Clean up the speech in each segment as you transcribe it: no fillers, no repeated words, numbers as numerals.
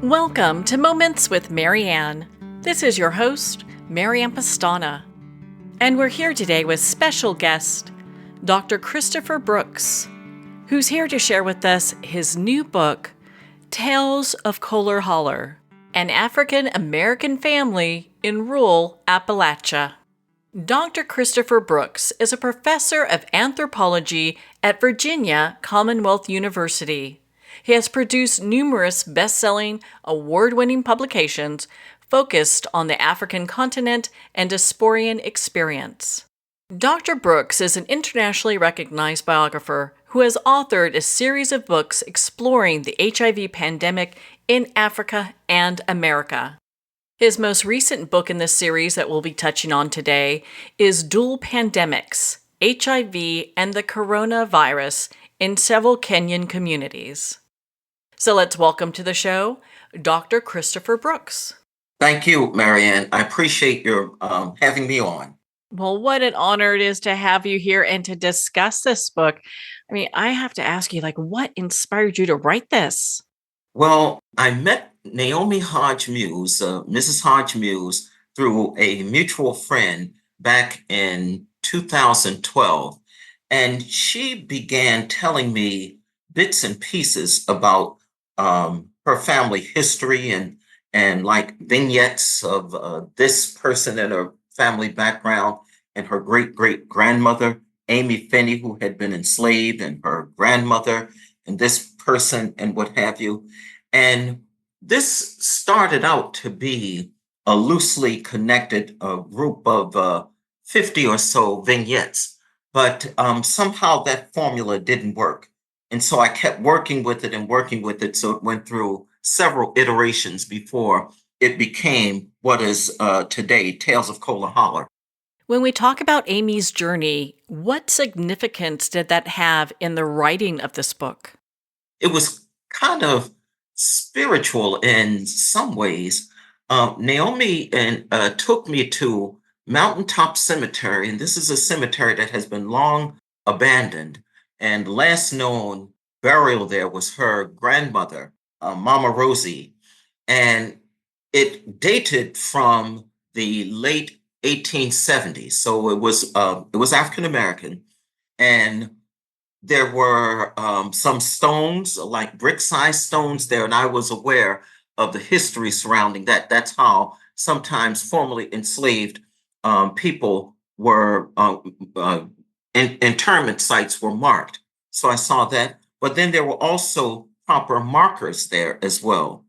Welcome to Moments with Marianne. This is your host, Marianne Pastana. And we're here today with special guest, Dr. Christopher Brooks, who's here to share with us his new book, Tales of Koehler Hollow, an African American family in rural Appalachia. Dr. Christopher Brooks is a professor of anthropology at Virginia Commonwealth University. He has produced numerous best-selling, award-winning publications focused on the African continent and diasporan experience. Dr. Brooks is an internationally recognized biographer who has authored a series of books exploring the HIV pandemic in Africa and America. His most recent book in this series that we'll be touching on today is Dual Pandemics, HIV and the Coronavirus in Several Kenyan Communities. So let's welcome to the show, Dr. Christopher Brooks. Thank you, Marianne. I appreciate your having me on. Well, what an honor it is to have you here and to discuss this book. I mean, I have to ask you, what inspired you to write this? Well, I met Naomi Hodge Muse, Mrs. Hodge Muse, through a mutual friend back in 2012. And she began telling me bits and pieces about her family history and like vignettes of this person and her family background and her great-great-grandmother, Amy Finney, who had been enslaved, and her grandmother and this person and what have you. And this started out to be a loosely connected group of 50 or so vignettes, but somehow that formula didn't work. And so I kept working with it. So it went through several iterations before it became what is today Tales of Koehler Hollow. When we talk about Amy's journey, what significance did that have in the writing of this book? It was kind of spiritual in some ways. Naomi took me to Mountaintop Cemetery, and this is a cemetery that has been long abandoned. And the last known burial there was her grandmother, Mama Rosie. And it dated from the late 1870s. So it was African American. And there were some stones, like brick-sized stones there, and I was aware of the history surrounding that. That's how sometimes formerly enslaved people were interment sites were marked. So I saw that. But then there were also proper markers there as well.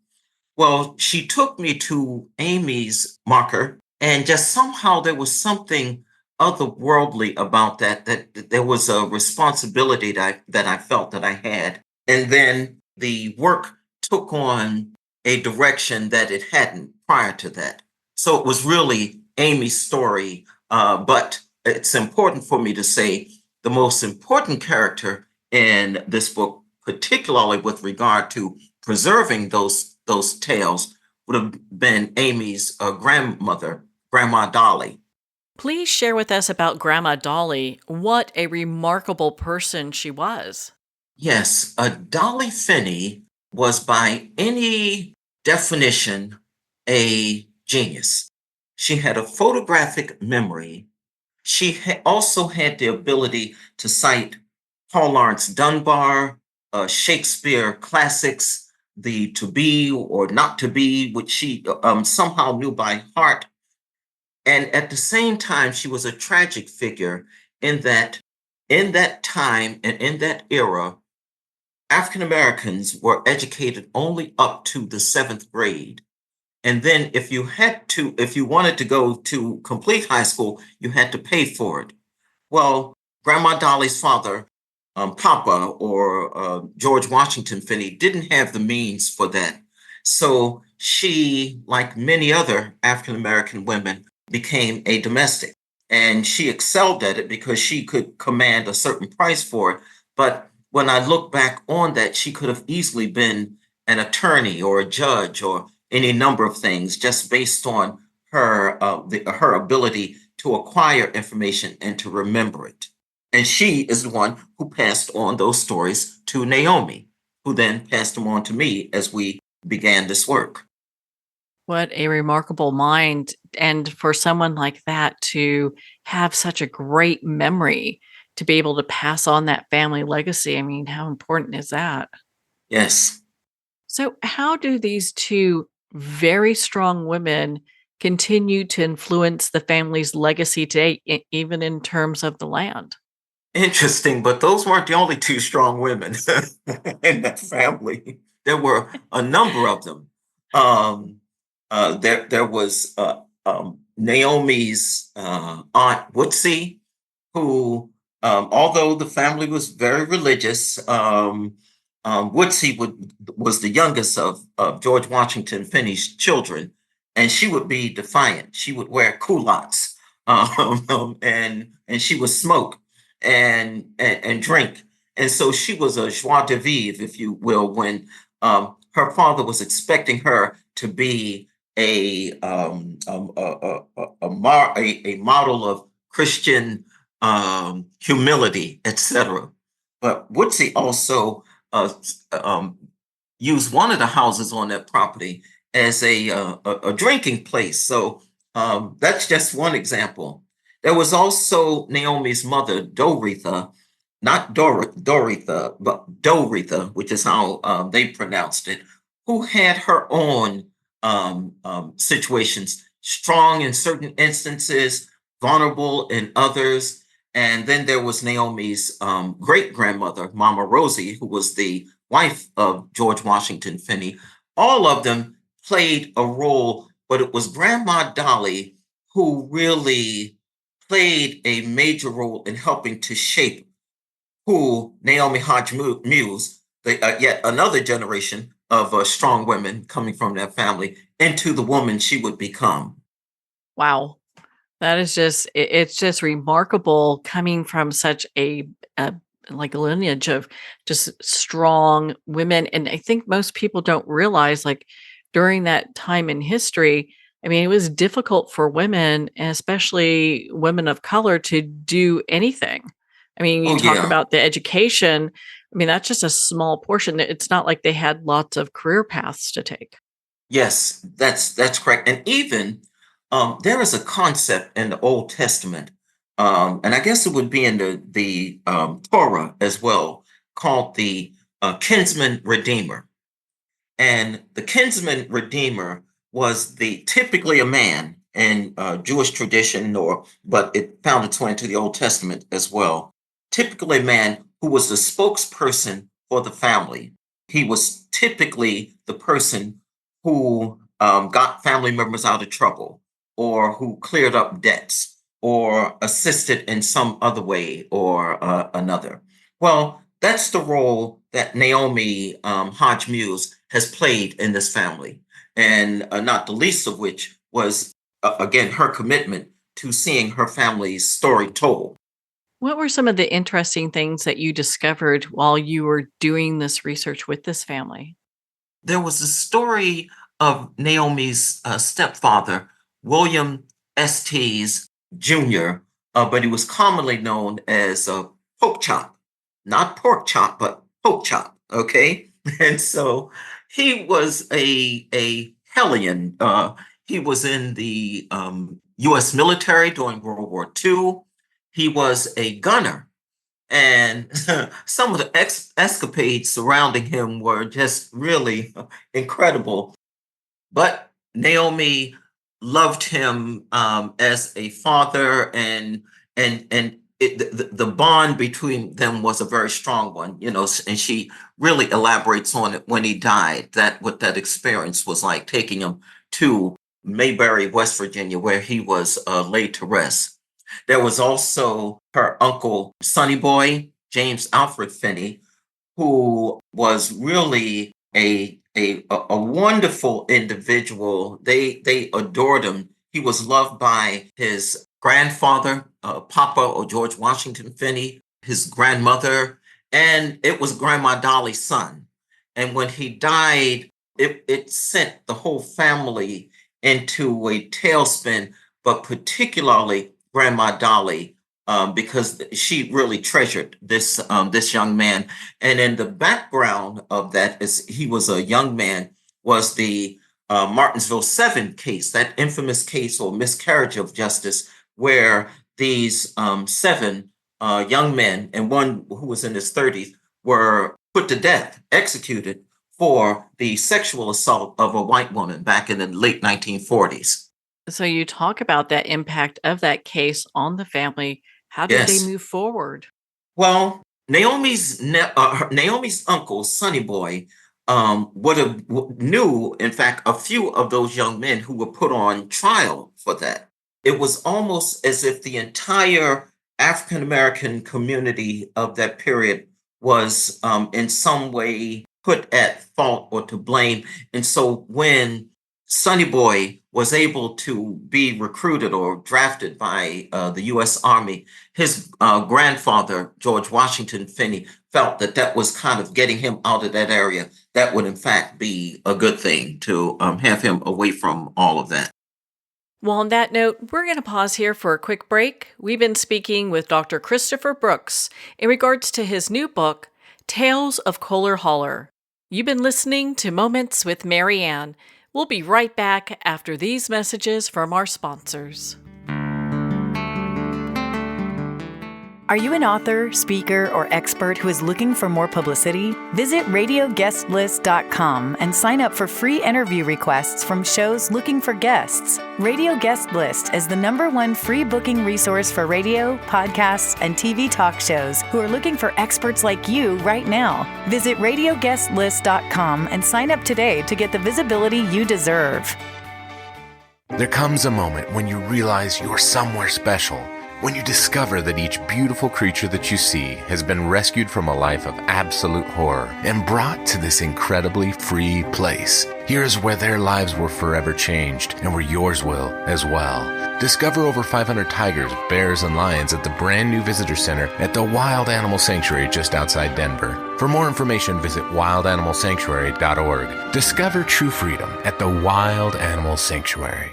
Well, she took me to Amy's marker, and just somehow there was something otherworldly about that there was a responsibility that I felt that I had. And then the work took on a direction that it hadn't prior to that. So it was really Amy's story, but it's important for me to say the most important character in this book, particularly with regard to preserving those tales, would have been Amy's grandmother, Grandma Dolly. Please share with us about Grandma Dolly. What a remarkable person she was. Yes, Dolly Finney was by any definition a genius. She had a photographic memory. She also had the ability to cite Paul Laurence Dunbar, Shakespeare classics, the To Be or Not to Be, which she somehow knew by heart. And at the same time, she was a tragic figure in that time and in that era, African Americans were educated only up to the 7th grade. And then if you wanted to go to complete high school, you had to pay for it. Well, Grandma Dolly's father, Papa, or George Washington Finney, didn't have the means for that. So she, like many other African American women, became a domestic. And she excelled at it because she could command a certain price for it. But when I look back on that, she could have easily been an attorney or a judge or any number of things just based on her ability to acquire information and to remember it. And she is the one who passed on those stories to Naomi, who then passed them on to me as we began this work. What a remarkable mind. And for someone like that to have such a great memory to be able to pass on that family legacy. I mean, how important is that? Yes. So, how do these two very strong women continue to influence the family's legacy today, even in terms of the land? Interesting, but those weren't the only two strong women in that family. There were a number of them. Um, there was Naomi's aunt Woodsy, who, although the family was very religious, Woodsy was the youngest of George Washington Finney's children, and she would be defiant. She would wear culottes, and she would smoke and drink. And so she was a joie de vivre, if you will, when her father was expecting her to be a model of Christian humility, etc. But Woodsy also um, used one of the houses on that property as a drinking place. So that's just one example. There was also Naomi's mother, Doretha, not Doretha, but Doretha, which is how they pronounced it, who had her own situations, strong in certain instances, vulnerable in others. And then there was Naomi's great grandmother, Mama Rosie, who was the wife of George Washington Finney. All of them played a role, but it was Grandma Dolly who really played a major role in helping to shape who Naomi Hodge Muse, yet another generation of strong women coming from that family, into the woman she would become. Wow. That is just it's just remarkable coming from such a like a lineage of just strong women, and I think most people don't realize, like, during that time in history, I mean, it was difficult for women, and especially women of color, to do anything. I mean, you Oh, talk yeah. about the education, I mean, that's just a small portion. It's not like they had lots of career paths to take. Yes, that's correct. And even there is a concept in the Old Testament, and I guess it would be in the Torah as well, called the kinsman redeemer. And the kinsman redeemer was the typically a man in Jewish tradition, or but it found its way into the Old Testament as well. Typically a man who was the spokesperson for the family. He was typically the person who got family members out of trouble, or who cleared up debts, or assisted in some other way or another. Well, that's the role that Naomi Hodge Muse has played in this family, and not the least of which was, again, her commitment to seeing her family's story told. What were some of the interesting things that you discovered while you were doing this research with this family? There was a story of Naomi's stepfather, William Estes Jr., but he was commonly known as Poke Chop, not pork chop, but poke chop. Okay, and so he was a hellion. He was in the U.S. military during World War II. He was a gunner, and some of the escapades surrounding him were just really incredible. But Naomi loved him as a father, and the bond between them was a very strong one, you know. And she really elaborates on it when he died. That what that experience was like, taking him to Mayberry, West Virginia, where he was laid to rest. There was also her uncle, Sonny Boy, James Alfred Finney, who was really a wonderful individual. They adored him. He was loved by his grandfather, Papa or George Washington Finney, his grandmother, and it was Grandma Dolly's son. And when he died, it sent the whole family into a tailspin, but particularly Grandma Dolly, because she really treasured this young man. And in the background of that is he was a young man was the Martinsville 7 case, that infamous case or miscarriage of justice, where these 7 young men and one who was in his 30s were put to death, executed for the sexual assault of a white woman back in the late 1940s. So you talk about that impact of that case on the family. How did they Yes. move forward? Well, Naomi's uncle, Sonny Boy, knew, in fact, a few of those young men who were put on trial for that. It was almost as if the entire African American community of that period was in some way put at fault or to blame. And so when Sonny Boy was able to be recruited or drafted by the U.S. Army, his grandfather, George Washington Finney, felt that that was kind of getting him out of that area. That would, in fact, be a good thing to have him away from all of that. Well, on that note, we're going to pause here for a quick break. We've been speaking with Dr. Christopher Brooks in regards to his new book, Tales of Koehler Hollow. You've been listening to Moments with Mary Ann. We'll be right back after these messages from our sponsors. Are you an author, speaker, or expert who is looking for more publicity? Visit radioguestlist.com and sign up for free interview requests from shows looking for guests. Radio Guest List is the #1 free booking resource for radio, podcasts, and TV talk shows who are looking for experts like you right now. Visit radioguestlist.com and sign up today to get the visibility you deserve. There comes a moment when you realize you're somewhere special. When you discover that each beautiful creature that you see has been rescued from a life of absolute horror and brought to this incredibly free place. Here's where their lives were forever changed and where yours will as well. Discover over 500 tigers, bears, and lions at the brand new visitor center at the Wild Animal Sanctuary just outside Denver. For more information, visit wildanimalsanctuary.org. Discover true freedom at the Wild Animal Sanctuary.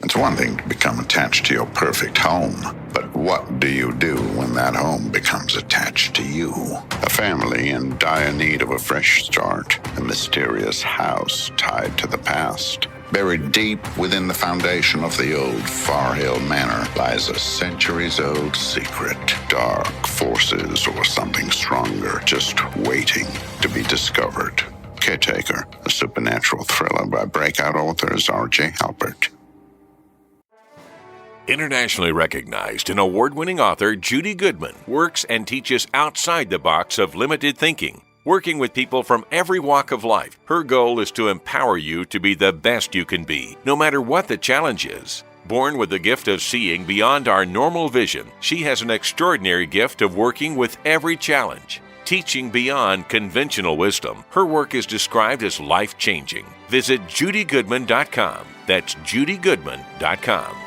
It's one thing to become attached to your perfect home, but what do you do when that home becomes attached to you? A family in dire need of a fresh start, a mysterious house tied to the past. Buried deep within the foundation of the old Far Hill Manor lies a centuries-old secret. Dark forces or something stronger just waiting to be discovered. Caretaker, a supernatural thriller by breakout authors R.J. Halpert. Internationally recognized and award-winning author Judy Goodman works and teaches outside the box of limited thinking. Working with people from every walk of life, her goal is to empower you to be the best you can be, no matter what the challenge is. Born with the gift of seeing beyond our normal vision, she has an extraordinary gift of working with every challenge. Teaching beyond conventional wisdom, her work is described as life-changing. Visit judygoodman.com. That's judygoodman.com.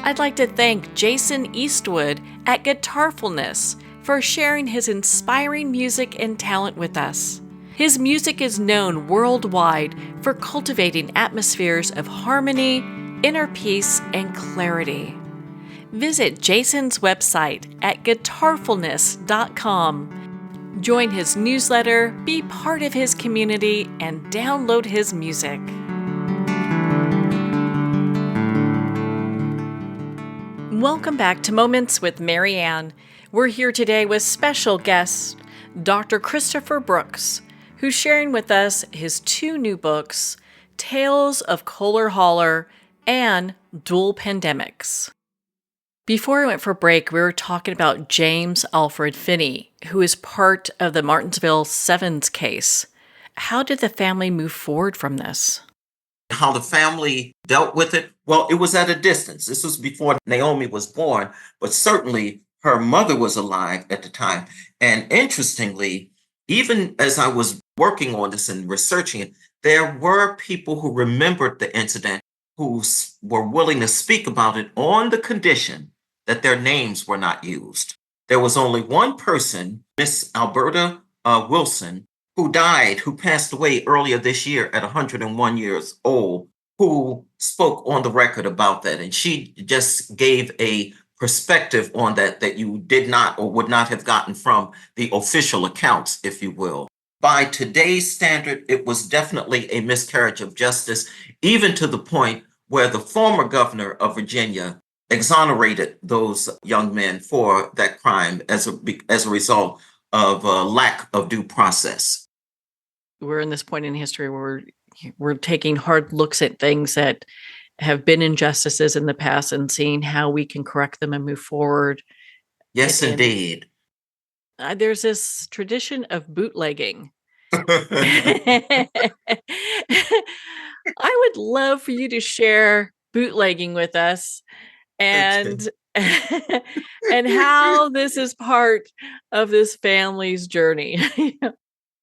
I'd like to thank Jason Eastwood at Guitarfulness for sharing his inspiring music and talent with us. His music is known worldwide for cultivating atmospheres of harmony, inner peace, and clarity. Visit Jason's website at guitarfulness.com. Join his newsletter, be part of his community, and download his music. Welcome back to Moments with Mary Ann. We're here today with special guest, Dr. Christopher Brooks, who's sharing with us his 2 new books, Tales of Koehler Hollow and Dual Pandemics. Before I went for break, we were talking about James Alfred Finney, who is part of the Martinsville 7's case. How did the family move forward from this? How the family dealt with it? Well, it was at a distance. This was before Naomi was born, but certainly her mother was alive at the time. And interestingly, even as I was working on this and researching it, there were people who remembered the incident who were willing to speak about it on the condition that their names were not used. There was only one person, Miss Alberta Wilson, who passed away earlier this year at 101 years old, who spoke on the record about that. And she just gave a perspective on that you did not or would not have gotten from the official accounts, if you will. By today's standard, it was definitely a miscarriage of justice, even to the point where the former governor of Virginia exonerated those young men for that crime as a result of a lack of due process. We're in this point in history where we're taking hard looks at things that have been injustices in the past and seeing how we can correct them and move forward. Yes, And indeed. there's this tradition of bootlegging. I would love for you to share bootlegging with us and and how this is part of this family's journey.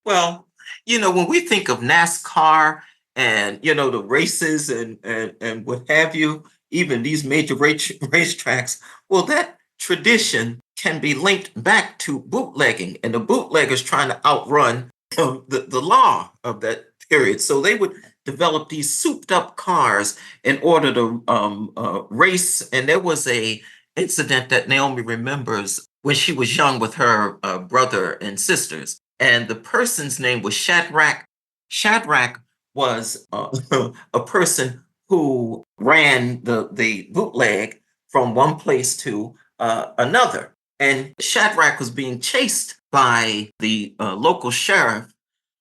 Well, when we think of NASCAR and, the races and what have you, even these major racetracks, well, that tradition can be linked back to bootlegging, and the bootleggers trying to outrun the law of that period. So they would develop these souped up cars in order to race. And there was a incident that Naomi remembers when she was young with her brother and sisters. And the person's name was Shadrach. Shadrach was a person who ran the bootleg from one place to another. And Shadrach was being chased by the local sheriff.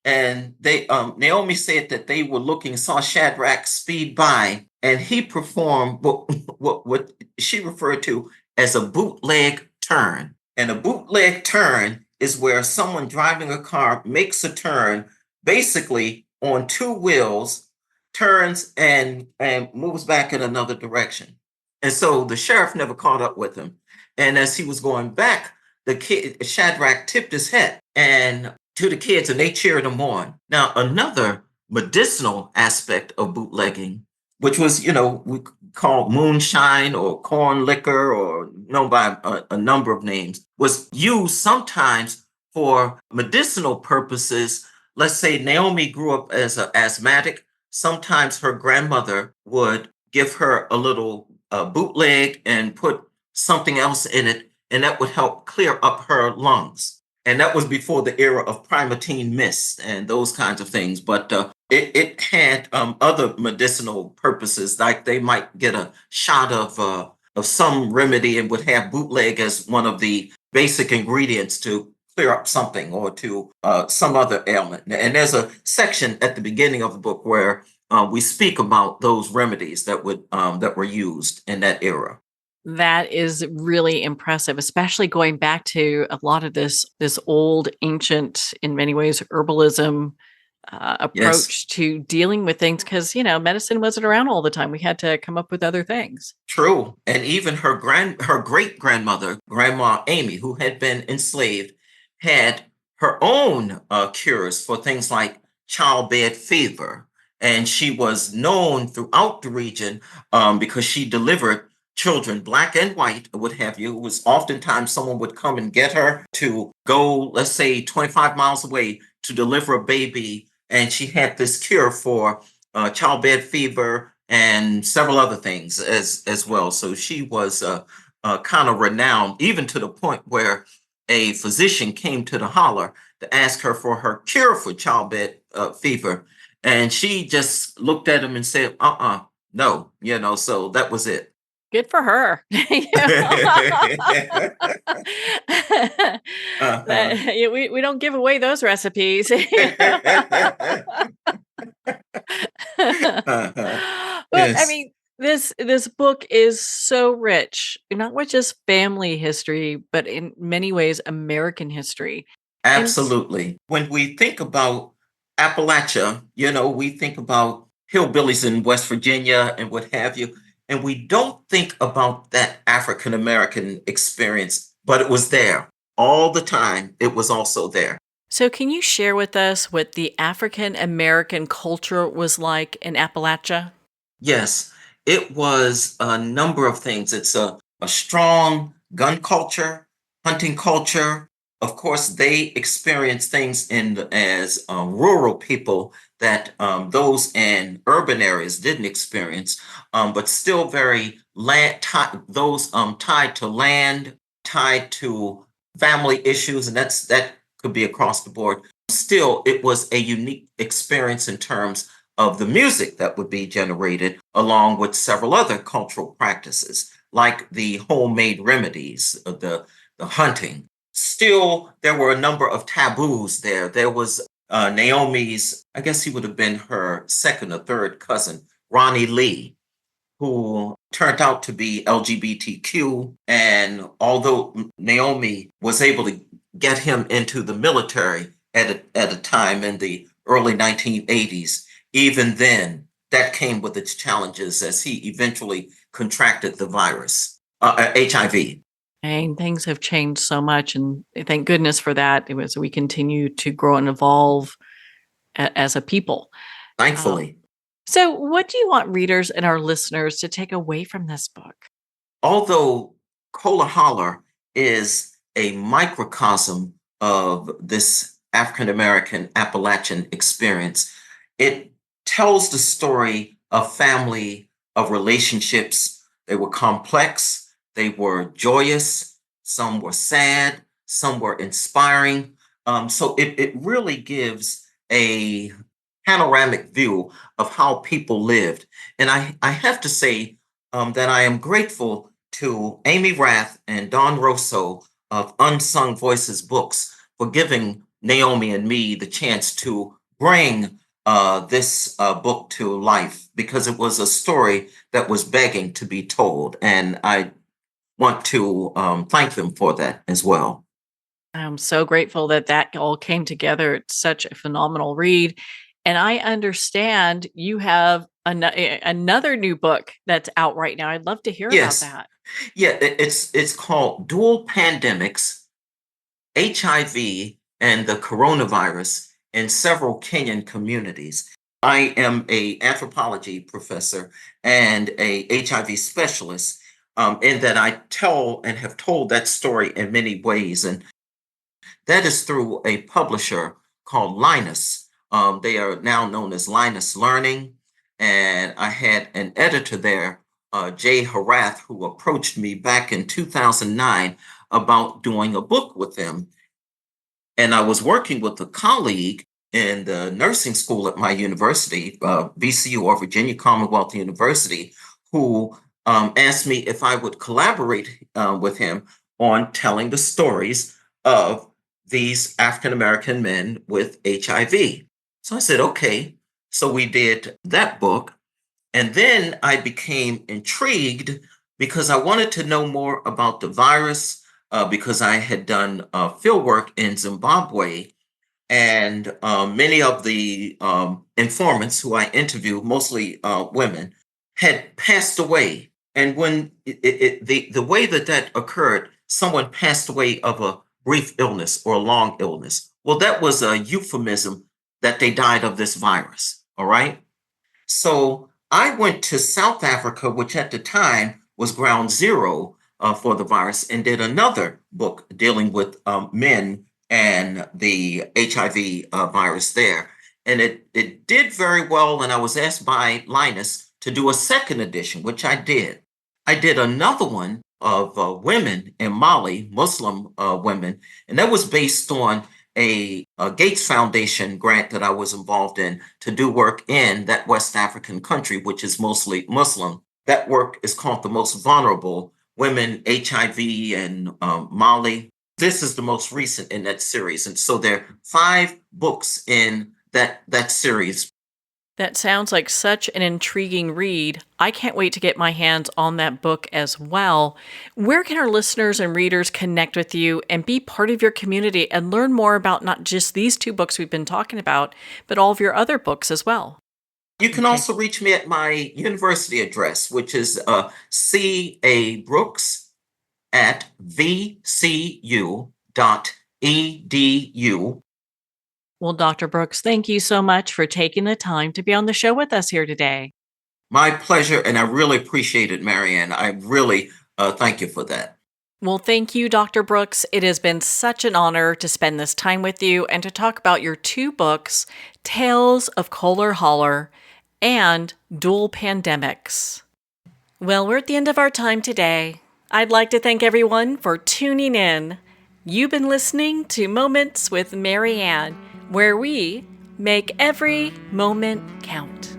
And Naomi said that they were saw Shadrach speed by, and he performed what she referred to as a bootleg turn. And a bootleg turn is where someone driving a car makes a turn basically on two wheels, turns and moves back in another direction. And so the sheriff never caught up with him. And as he was going back, Shadrach tipped his hat and to the kids, and they cheered him on. Now, another medicinal aspect of bootlegging, which was, we call moonshine or corn liquor, or known by a number of names, was used sometimes for medicinal purposes. Let's say Naomi grew up as an asthmatic. Sometimes her grandmother would give her a little bootleg and put something else in it, and that would help clear up her lungs. And that was before the era of Primatine mist and those kinds of things. But it had other medicinal purposes, like they might get a shot of some remedy and would have bootleg as one of the basic ingredients to clear up something or to some other ailment. And there's a section at the beginning of the book where we speak about those remedies that were used in that era. That is really impressive, especially going back to a lot of this old, ancient, in many ways, herbalism approach to dealing with things, because, medicine wasn't around all the time. We had to come up with other things. True. And even her great-grandmother, Grandma Amy, who had been enslaved, had her own cures for things like childbed fever. And she was known throughout the region because she delivered children, black and white, what have you. It was oftentimes someone would come and get her to go, let's say, 25 miles away to deliver a baby. And she had this cure for childbed fever and several other things as well. So she was kind of renowned, even to the point where a physician came to the holler to ask her for her cure for childbed fever. And she just looked at him and said, no, so that was it. Good for her. We don't give away those recipes. But I mean, this book is so rich, not with just family history, but in many ways, American history. Absolutely. When we think about Appalachia, we think about hillbillies in West Virginia and what have you. And we don't think about that African American experience, but it was there all the time. It was also there. So can you share with us what the African American culture was like in Appalachia? Yes, it was a number of things. It's a strong gun culture, hunting culture, Of course, they experience things as rural people that those in urban areas didn't experience, but still very those tied to land, tied to family issues, and that could be across the board. Still, it was a unique experience in terms of the music that would be generated, along with several other cultural practices, like the homemade remedies, the hunting. Still, there were a number of taboos there. There was Naomi's, I guess he would have been her second or third cousin, Ronnie Lee, who turned out to be LGBTQ. And although Naomi was able to get him into the military at a time in the early 1980s, even then, that came with its challenges as he eventually contracted the virus, HIV. And things have changed so much, and thank goodness for that. It was we continue to grow and evolve as a people. Thankfully. So, what do you want readers and our listeners to take away from this book? Although Koehler Hollow is a microcosm of this African American Appalachian experience, it tells the story of family, of relationships. They were complex. They were joyous, some were sad, some were inspiring. So it really gives a panoramic view of how people lived. And I have to say that I am grateful to Amy Rath and Don Rosso of Unsung Voices Books for giving Naomi and me the chance to bring this book to life, because it was a story that was begging to be told. And I want to thank them for that as well. I'm so grateful that all came together. It's such a phenomenal read. And I understand you have another new book that's out right now. I'd love to hear about that. Yeah, it's called Dual Pandemics, HIV and the Coronavirus in Several Kenyan Communities. I am an anthropology professor and a HIV specialist, in that I tell and have told that story in many ways. And that is through a publisher called Linus. They are now known as Linus Learning. And I had an editor there, Jay Harath, who approached me back in 2009 about doing a book with them. And I was working with a colleague in the nursing school at my university, VCU, or Virginia Commonwealth University, who asked me if I would collaborate with him on telling the stories of these African American men with HIV. So I said, okay. So we did that book. And then I became intrigued because I wanted to know more about the virus, because I had done field work in Zimbabwe. And many of the informants who I interviewed, mostly women, had passed away. And when the way that occurred, someone passed away of a brief illness or a long illness. Well, that was a euphemism that they died of this virus. All right. So I went to South Africa, which at the time was ground zero for the virus, and did another book dealing with men and the HIV virus there. And it did very well. And I was asked by Linus to do a second edition, which I did. I did another one of women in Mali, Muslim women, and that was based on a Gates Foundation grant that I was involved in to do work in that West African country, which is mostly Muslim. That work is called The Most Vulnerable Women, HIV, and Mali. This is the most recent in that series. And so there are 5 books in that series. That sounds like such an intriguing read. I can't wait to get my hands on that book as well. Where can our listeners and readers connect with you and be part of your community and learn more about not just these 2 books we've been talking about, but all of your other books as well? You can also reach me at my university address, which is C.A. Brooks at vcu.edu. Well, Dr. Brooks, thank you so much for taking the time to be on the show with us here today. My pleasure, and I really appreciate it, Marianne. I really thank you for that. Well, thank you, Dr. Brooks. It has been such an honor to spend this time with you and to talk about your 2 books, Tales of Koehler Hollow and Dual Pandemics. Well, we're at the end of our time today. I'd like to thank everyone for tuning in. You've been listening to Moments with Mary Ann, where we make every moment count.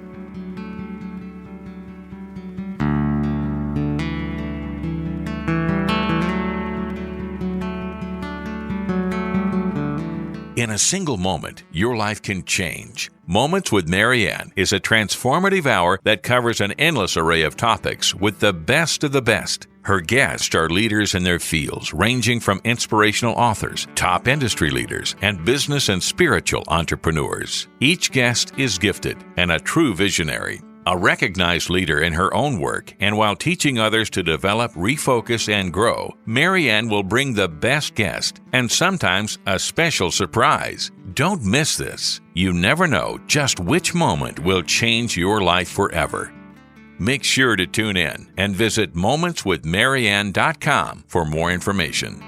In a single moment, your life can change. Moments with Mary Ann is a transformative hour that covers an endless array of topics with the best of the best. Her guests are leaders in their fields, ranging from inspirational authors, top industry leaders, and business and spiritual entrepreneurs. Each guest is gifted and a true visionary, a recognized leader in her own work, and while teaching others to develop, refocus, and grow, Mary Ann will bring the best guest and sometimes a special surprise. Don't miss this. You never know just which moment will change your life forever. Make sure to tune in and visit momentswithmaryann.com for more information.